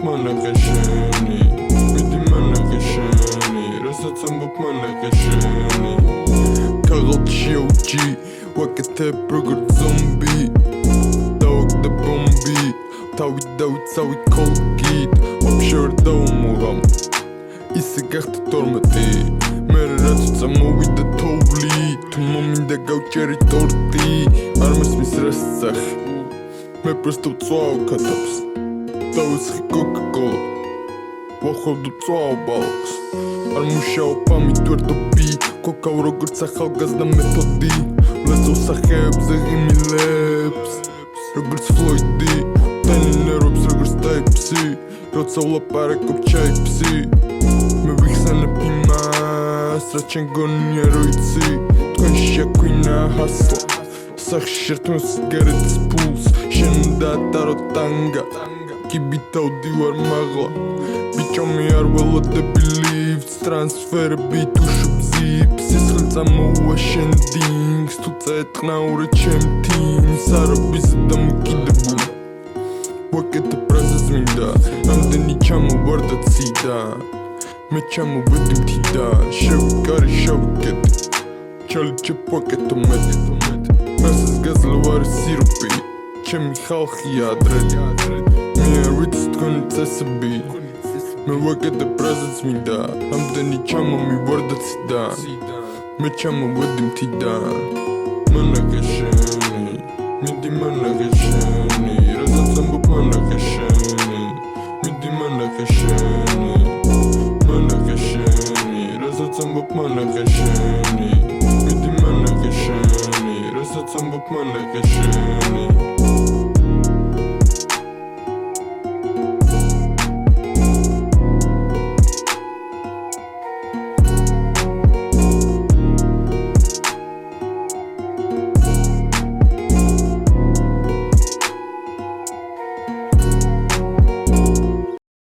მანაღეშენი მიდი მანაღეშენი რასაც ამბობ მანაღეშენი ქაღალდ შეუჭი ვაკეთებ როგორც ზომბი დავაგდე ბომბი თავი დავიცავი კოლგით ვაფშე ვერ დავუმუღამ ისე გახდა 12 მე რაც წამოვიდა თოვლი თუ მომინდა გავჭერი ტორტი არ მესმის რას სახე მე პროსტო ვწვავ ქათავს დავისხი კოკა-კოლა ვახვევდო წვავ ბალახს არ მუშაობ ამით ვერდობი კოკავ როგორც ახალგაზრდა მეთოდი ვლეწავ სახეებზე ღიმილებს როგორც ფლოიდი დანილერობს როგორც ტაიპსი როცა ვლაპარაკობ ჩაიფსი მე ვიხსენებ იმას რაც შენ გონია რო იცი თქვენ შეგვინა ჰასლა სახში შერთმევ სიგარეტის ფულს შენ უნდა ატარო ტანგა კიბით ავდივარ მაღლა ბიჭო მე არ ველოდები ლიფტს ტრანსფერები თუშობ ზიპს სისხლი წამოუვა შენ დინგს თუ წაეტყნაურე ჩემ თიმს არობის დამოკიდებული ვაკეთებ პრაზას მინდა რამდენი ჩამოვარდა ციდან მე ჩამოვედი მთიდან შევიკარი შევიკეთე ჩალი ჩეპაკეთო მეტი რასას გაზლევარი სიროპი ჩემი ხალხია ადრედი მე არ ვიცი თქვენი წესები მე ვაკეთებ პრაზას მინდა რამდენი ჩამომივარდა ციდან მე ჩამოვედი მთიდან მანაღეშენი მიდი მანაღეშენი რასაც ამბობ მანაღეშენი მიდი მანაღეშენი რასაც ამბობ მანაღეშენი მიდი მანაღეშენი რასაც ამბობ მანაღეშენი